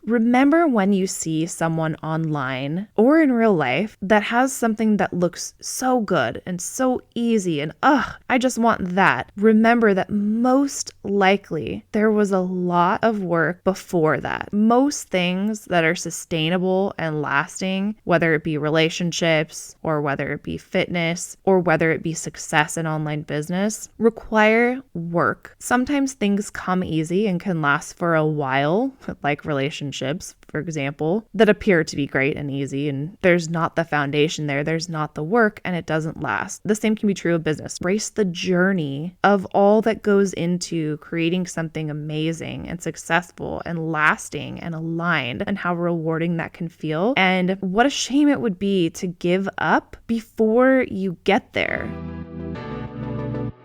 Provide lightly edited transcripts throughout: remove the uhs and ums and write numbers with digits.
remember when you see someone online or in real life that has something that looks so good and so easy and I just want that. Remember that most likely there was a lot of work before that. Most things that are sustainable and lasting, whether it be relationships or whether it be fitness or whether it be success in online business, require work. Sometimes things come easy and can last for a while, like relationships, for example, that appear to be great and easy, and there's not the foundation there, there's not the work, and it doesn't last. The same can be true of business. Embrace the journey of all that goes into creating something amazing and successful and lasting and aligned, and how rewarding that can feel. And what a shame it would be to give up before you get there.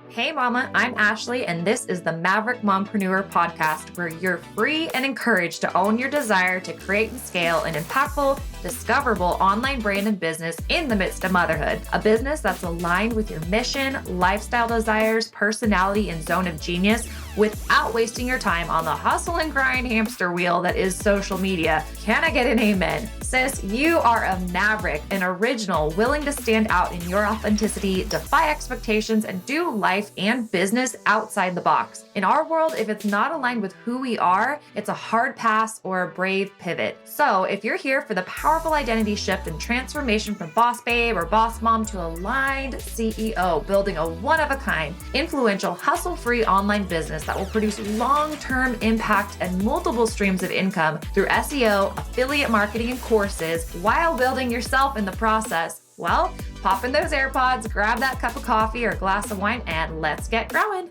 Hey mama, I'm Ashley, and this is the Maverick Mompreneur Podcast, where you're free and encouraged to own your desire to create and scale an impactful, discoverable online brand and business in the midst of motherhood. A business that's aligned with your mission, lifestyle desires, personality, and zone of genius without wasting your time on the hustle and grind hamster wheel that is social media. Can I get an amen? Sis, you are a maverick, an original, willing to stand out in your authenticity, defy expectations, and do life and business outside the box. In our world, if it's not aligned with who we are, it's a hard pass or a brave pivot. So if you're here for the powerful identity shift and transformation from boss babe or boss mom to aligned CEO, building a one-of-a-kind, influential, hustle-free online business that will produce long-term impact and multiple streams of income through SEO, affiliate marketing, and courses while building yourself in the process, well, pop in those AirPods, grab that cup of coffee or glass of wine, and let's get growing.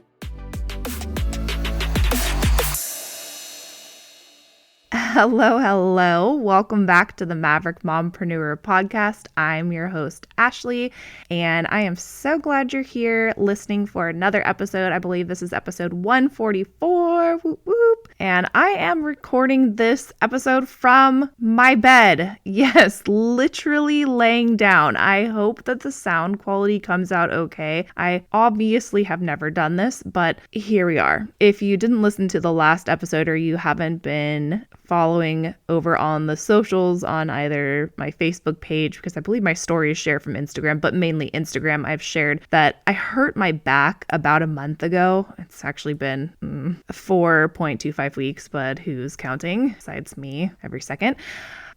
Hello. Welcome back to the Maverick Mompreneur Podcast. I'm your host, Ashley, and I am so glad you're here listening for another episode. I believe this is episode 144. Whoop, whoop. And I am recording this episode from my bed. Yes, literally laying down. I hope that the sound quality comes out okay. I obviously have never done this, but here we are. If you didn't listen to the last episode or you haven't been following over on the socials on either my Facebook page, because I believe my stories share from Instagram, but mainly Instagram, I've shared that I hurt my back about a month ago. It's actually been 4.25 weeks, but who's counting besides me every second?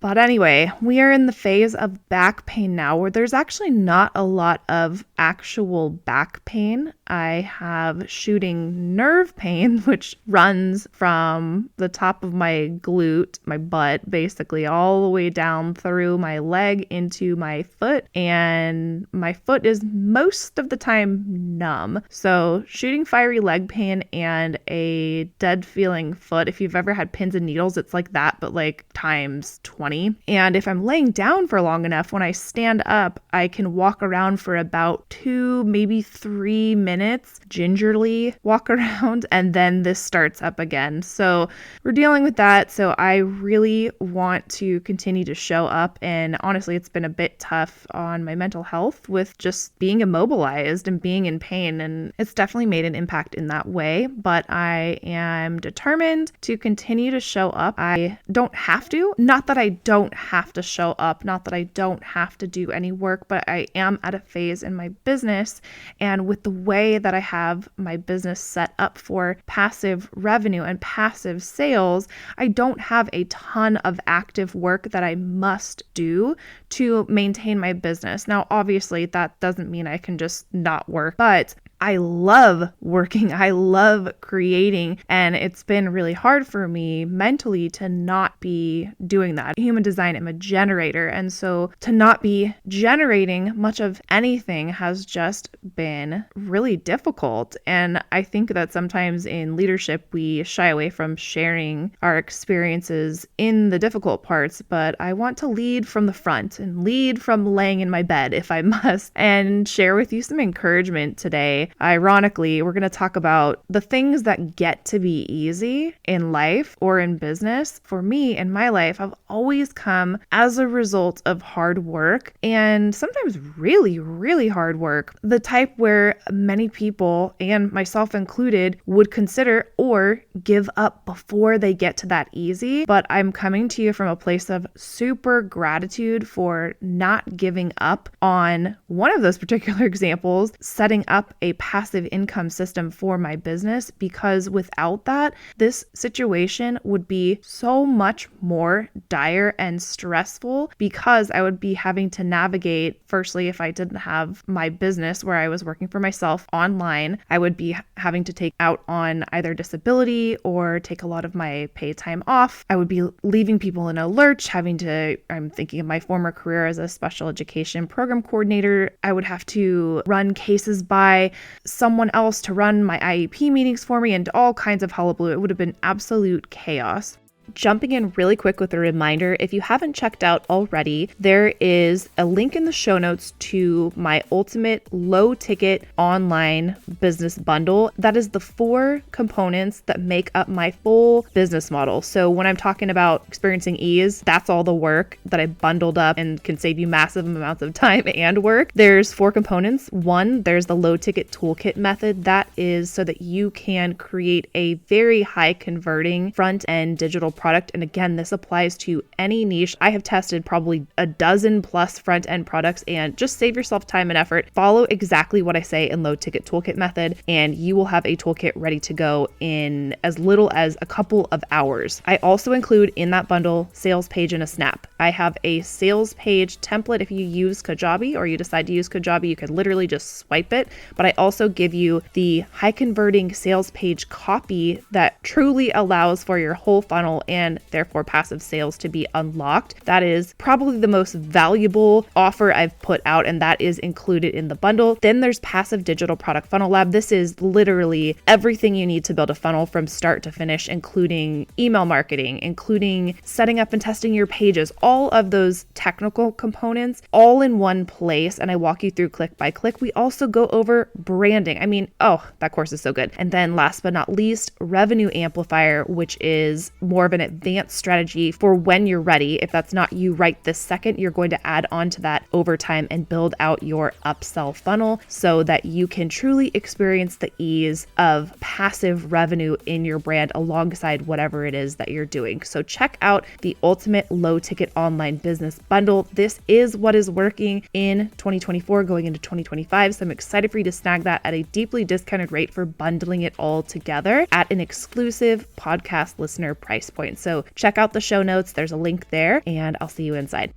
But anyway, we are in the phase of back pain now where there's actually not a lot of actual back pain. I have shooting nerve pain, which runs from the top of my glute, my butt, basically all the way down through my leg into my foot. And my foot is most of the time numb. So shooting fiery leg pain and a dead feeling foot. If you've ever had pins and needles, it's like that, but like times 20. And if I'm laying down for long enough, when I stand up, I can walk around for about 2, maybe 3 minutes, gingerly walk around, and then this starts up again. So we're dealing with that. So I really want to continue to show up. And honestly, it's been a bit tough on my mental health with just being immobilized and being in pain. And it's definitely made an impact in that way. But I am determined to continue to show up. I don't have to. Not that I don't have to show up, not that I don't have to do any work, but I am at a phase in my business, and with the way that I have my business set up for passive revenue and passive sales, I don't have a ton of active work that I must do to maintain my business. Now, obviously, that doesn't mean I can just not work, but I love working. I love creating. And it's been really hard for me mentally to not be doing that. Human design, I'm a generator. And so to not be generating much of anything has just been really difficult. And I think that sometimes in leadership, we shy away from sharing our experiences in the difficult parts. But I want to lead from the front and lead from laying in my bed if I must, and share with you some encouragement today. today, ironically, we're going to talk about the things that get to be easy in life or in business. For me, in my life, have always come as a result of hard work, and sometimes really, really hard work. The type where many people, and myself included, would consider or give up before they get to that easy. But I'm coming to you from a place of super gratitude for not giving up on one of those particular examples, setting up a passive income system for my business, because without that, this situation would be so much more dire and stressful, because I would be having to navigate, firstly, if I didn't have my business where I was working for myself online, I would be having to take out on either disability or take a lot of my paid time off. I would be leaving people in a lurch, I'm thinking of my former career as a special education program coordinator. I would have to run cases by someone else to run my IEP meetings for me and all kinds of hullabaloo. It would have been absolute chaos. Jumping in really quick with a reminder, if you haven't checked out already, there is a link in the show notes to my ultimate low ticket online business bundle. That is the 4 components that make up my full business model. So when I'm talking about experiencing ease, that's all the work that I bundled up and can save you massive amounts of time and work. There's 4 components. 1, there's the low ticket toolkit method. That is so that you can create a very high converting front end digital product. And again, this applies to any niche. I have tested probably a dozen plus front end products, and just save yourself time and effort. Follow exactly what I say in low ticket toolkit method, and you will have a toolkit ready to go in as little as a couple of hours. I also include in that bundle sales page and a snap. I have a sales page template. If you use Kajabi or you decide to use Kajabi, you could literally just swipe it. But I also give you the high converting sales page copy that truly allows for your whole funnel and therefore passive sales to be unlocked. That is probably the most valuable offer I've put out, and that is included in the bundle. Then there's Passive Digital Product Funnel Lab. This is literally everything you need to build a funnel from start to finish, including email marketing, including setting up and testing your pages, all of those technical components all in one place. And I walk you through click by click. We also go over branding. That course is so good. And then last but not least, Revenue Amplifier, which is more of an advanced strategy for when you're ready. If that's not you right this second, you're going to add on to that over time and build out your upsell funnel so that you can truly experience the ease of passive revenue in your brand alongside whatever it is that you're doing. So check out the ultimate low ticket online business bundle. This is what is working in 2024 going into 2025. So I'm excited for you to snag that at a deeply discounted rate for bundling it all together at an exclusive podcast listener price point. So check out the show notes. There's a link there, and I'll see you inside.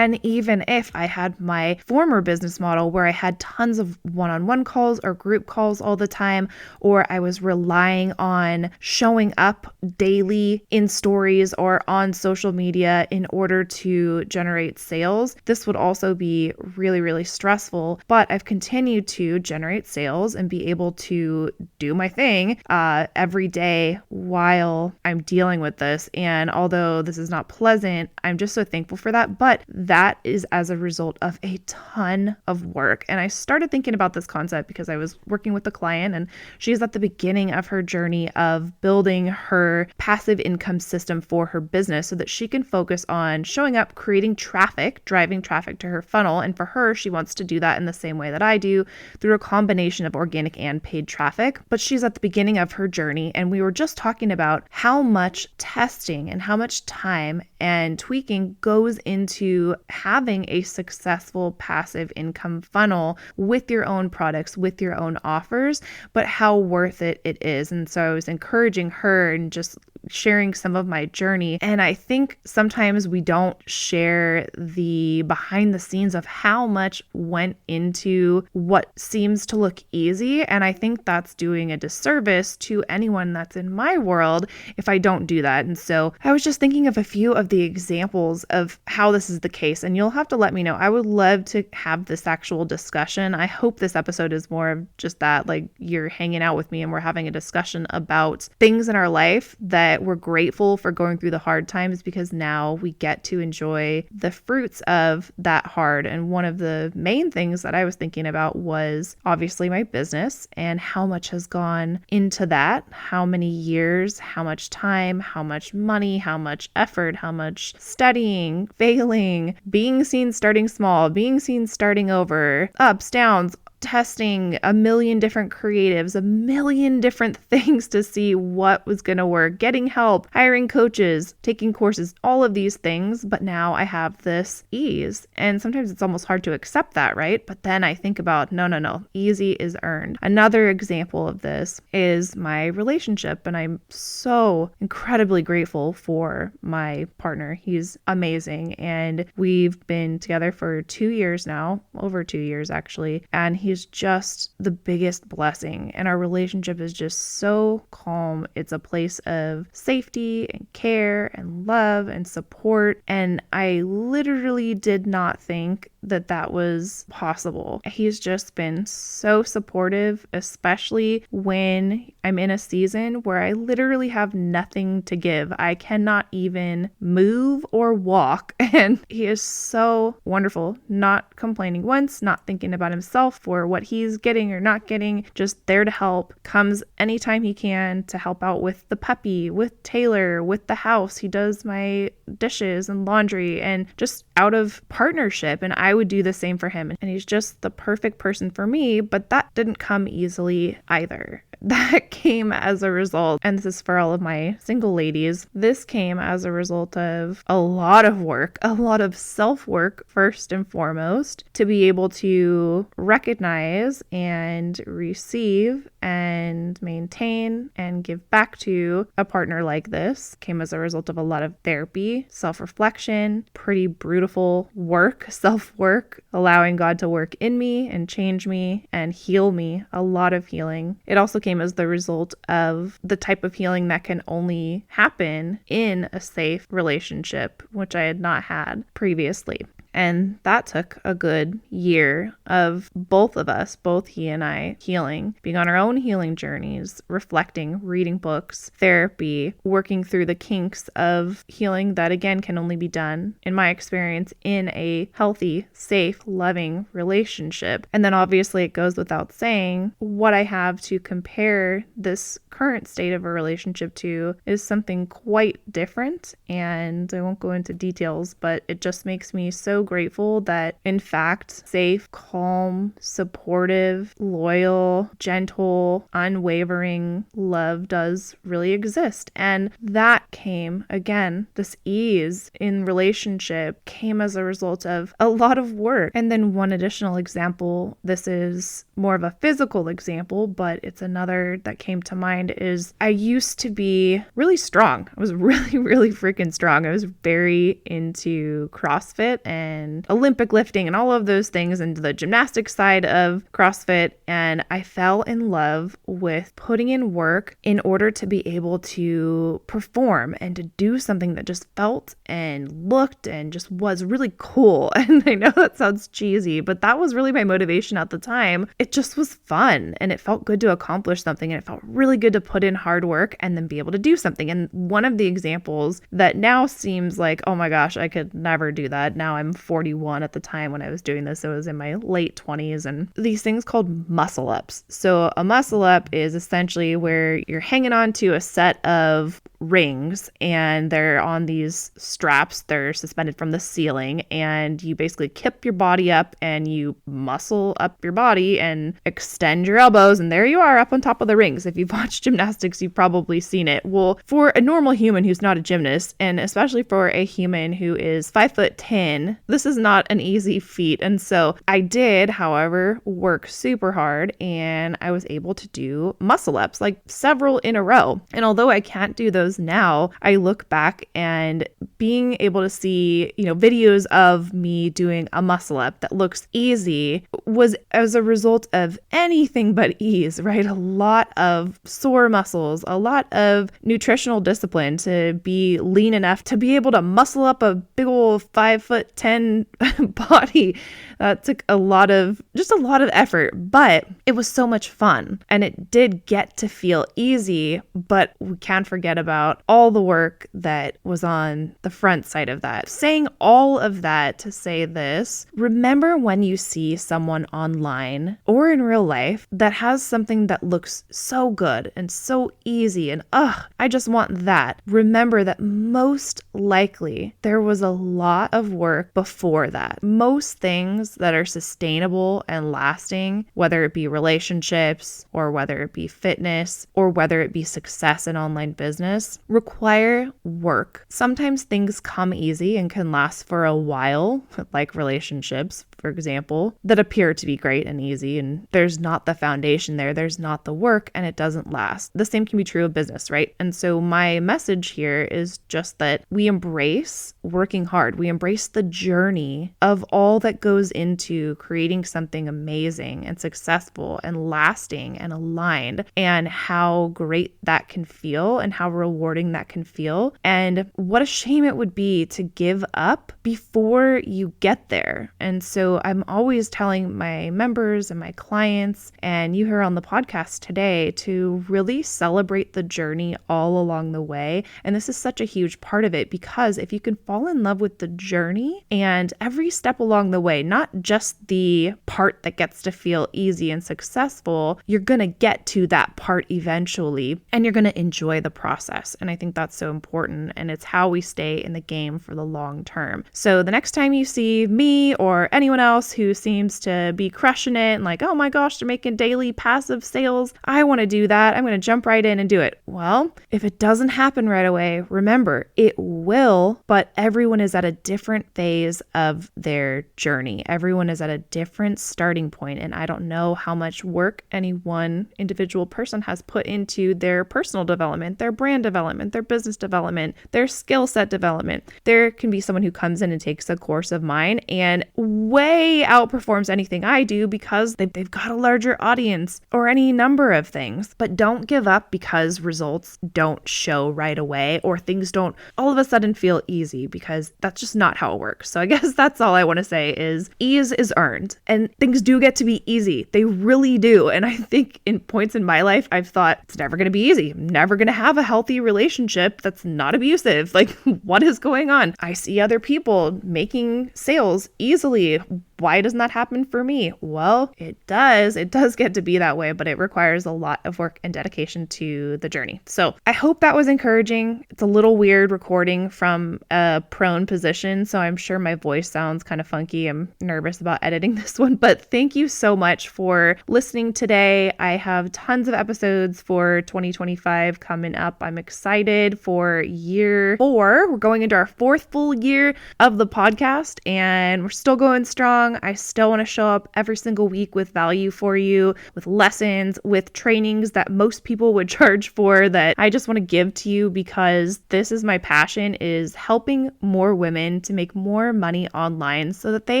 And even if I had my former business model where I had tons of one-on-one calls or group calls all the time, or I was relying on showing up daily in stories or on social media in order to generate sales, this would also be really, really stressful. But I've continued to generate sales and be able to do my thing every day while I'm dealing with this. And although this is not pleasant, I'm just so thankful for that. But that is as a result of a ton of work. And I started thinking about this concept because I was working with a client, and she's at the beginning of her journey of building her passive income system for her business so that she can focus on showing up, creating traffic, driving traffic to her funnel. And for her, she wants to do that in the same way that I do, through a combination of organic and paid traffic. But she's at the beginning of her journey, and we were just talking about how much testing and how much time and tweaking goes into having a successful passive income funnel with your own products, with your own offers, but how worth it is. And so I was encouraging her and just sharing some of my journey. And I think sometimes we don't share the behind the scenes of how much went into what seems to look easy. And I think that's doing a disservice to anyone that's in my world if I don't do that. And so I was just thinking of a few of the examples of how this is the case. And you'll have to let me know. I would love to have this actual discussion. I hope this episode is more of just that, like you're hanging out with me and we're having a discussion about things in our life that but we're grateful for going through the hard times because now we get to enjoy the fruits of that hard. And one of the main things that I was thinking about was obviously my business and how much has gone into that, how many years, how much time, how much money, how much effort, how much studying, failing, being seen starting small, being seen starting over, ups, downs, testing a million different creatives, a million different things to see what was going to work, getting help, hiring coaches, taking courses, all of these things. But now I have this ease. And sometimes it's almost hard to accept that, right? But then I think about, no, easy is earned. Another example of this is my relationship. And I'm so incredibly grateful for my partner. He's amazing. And we've been together for 2 years now, over 2 years actually. And he's just the biggest blessing. And our relationship is just so calm. It's a place of safety and care and love and support. And I literally did not think that was possible. He's just been so supportive, especially when I'm in a season where I literally have nothing to give. I cannot even move or walk. And he is so wonderful, not complaining once, not thinking about himself or what he's getting or not getting, just there to help, comes anytime he can to help out with the puppy, with Taylor, with the house. He does my dishes and laundry and just out of partnership. And I would do the same for him. And he's just the perfect person for me, but that didn't come easily either. That came as a result, and this is for all of my single ladies, this came as a result of a lot of work, a lot of self-work first and foremost, to be able to recognize and receive and maintain and give back to a partner like this. Came as a result of a lot of therapy, self-reflection, pretty brutal work, self-work, allowing God to work in me and change me and heal me, a lot of healing. It also came as the result of the type of healing that can only happen in a safe relationship, which I had not had previously. And that took a good year of both of us, both he and I, healing, being on our own healing journeys, reflecting, reading books, therapy, working through the kinks of healing that, again, can only be done, in my experience, in a healthy, safe, loving relationship. And then obviously it goes without saying, what I have to compare this current state of a relationship to is something quite different. And I won't go into details, but it just makes me so grateful that, in fact, safe, calm, supportive, loyal, gentle, unwavering love does really exist. And that came, again, this ease in relationship came as a result of a lot of work. And then one additional example, this is more of a physical example, but it's another that came to mind, is I used to be really strong. I was really freaking strong. I was very into CrossFit and Olympic lifting and all of those things, and the gymnastics side of CrossFit. And I fell in love with putting in work in order to be able to perform and to do something that just felt and looked and just was really cool. And I know that sounds cheesy, but that was really my motivation at the time. It just was fun and it felt good to accomplish something, and it felt really good to put in hard work and then be able to do something. And one of the examples that now seems like, oh my gosh, I could never do that. Now I'm 41 at the time when I was doing this. I was in my late 20s, and these things called muscle ups. So a muscle up is essentially where you're hanging on to a set of rings and they're on these straps. They're suspended from the ceiling, and you basically kip your body up and you muscle up your body and extend your elbows, and there you are up on top of the rings. If you've watched gymnastics, you've probably seen it. Well, for a normal human who's not a gymnast, and especially for a human who is 5'10", this is not an easy feat. And so I did, however, work super hard, and I was able to do muscle ups, like several in a row. And although I can't do those now, I look back and being able to see, videos of me doing a muscle up that looks easy was as a result of anything but ease, right? A lot of sore muscles, a lot of nutritional discipline to be lean enough to be able to muscle up a big old 5'10" and body. That took a lot of effort, but it was so much fun. And it did get to feel easy, but we can't forget about all the work that was on the front side of that. Saying all of that to say this, remember when you see someone online or in real life that has something that looks so good and so easy and I just want that. Remember that most likely there was a lot of work before that. Most things that are sustainable and lasting, whether it be relationships or whether it be fitness or whether it be success in online business, require work. Sometimes things come easy and can last for a while, like relationships, for example, that appear to be great and easy, and there's not the foundation there, there's not the work, and it doesn't last. The same can be true of business, right? And so my message here is just that we embrace working hard. We embrace the journey of all that goes into creating something amazing and successful and lasting and aligned, and how great that can feel and how rewarding that can feel. And what a shame it would be to give up before you get there. And so I'm always telling my members and my clients, and you hear on the podcast today, to really celebrate the journey all along the way. And this is such a huge part of it, because if you can fall in love with the journey and every step along the way, not just the part that gets to feel easy and successful, you're going to get to that part eventually, and you're going to enjoy the process. And I think that's so important, and it's how we stay in the game for the long term. So the next time you see me or anyone else who seems to be crushing it and like, oh my gosh, they're making daily passive sales, I want to do that, I'm going to jump right in and do it. Well, if it doesn't happen right away, remember, it will, but everyone is at a different phase of their journey. Everyone is at a different starting point, and I don't know how much work any one individual person has put into their personal development, their brand development, their business development, their skill set development. There can be someone who comes in and takes a course of mine and way outperforms anything I do because they've got a larger audience or any number of things. But don't give up because results don't show right away or things don't all of a sudden feel easy, because that's just not how it works. So I guess that's all I want to say is ease is earned, and things do get to be easy. They really do. And I think in points in my life, I've thought it's never going to be easy. I'm never going to have a healthy relationship that's not abusive. Like, what is going on? I see other people making sales easily. Why doesn't that happen for me? Well, it does. It does get to be that way, but it requires a lot of work and dedication to the journey. So I hope that was encouraging. It's a little weird recording from a prone position, so I'm sure my voice sounds kind of funky. I'm nervous about editing this one, but thank you so much for listening today. I have tons of episodes for 2025 coming up. I'm excited for year 4. We're going into our 4th full year of the podcast, and we're still going strong. I still want to show up every single week with value for you, with lessons, with trainings that most people would charge for, that I just want to give to you, because this is my passion, is helping more women to make more money online so that they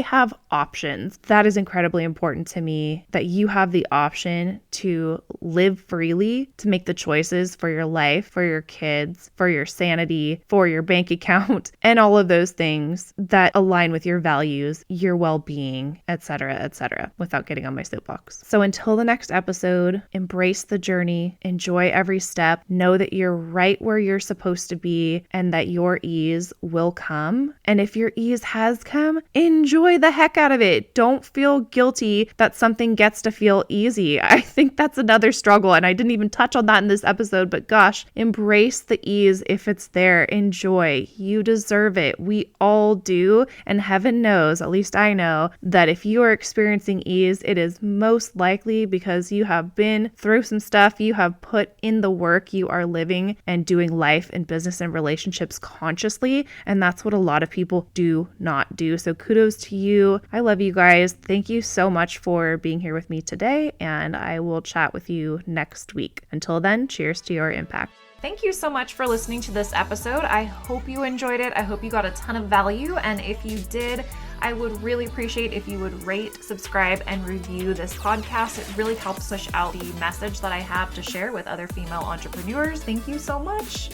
have options. That is incredibly important to me, that you have the option to live freely, to make the choices for your life, for your kids, for your sanity, for your bank account, and all of those things that align with your values, your well-being, etc., without getting on my soapbox. So until the next episode, embrace the journey, enjoy every step, know that you're right where you're supposed to be, and that your ease will come. And if your ease has come, enjoy the heck out of it. Don't feel guilty that something gets to feel easy. I think that's another struggle, and I didn't even touch on that in this episode, but gosh, embrace the ease if it's there. Enjoy. You deserve it. We all do, and heaven knows, at least I know, that if you are experiencing ease, it is most likely because you have been through some stuff, you have put in the work, you are living and doing life and business and relationships consciously, and that's what a lot of people do not do. So kudos to you. I love you guys. Thank you so much for being here with me today, and I will chat with you next week. Until then, cheers to your impact. Thank you so much for listening to this episode. I hope you enjoyed it. I hope you got a ton of value. And if you did, I would really appreciate if you would rate, subscribe, and review this podcast. It really helps push out the message that I have to share with other female entrepreneurs. Thank you so much.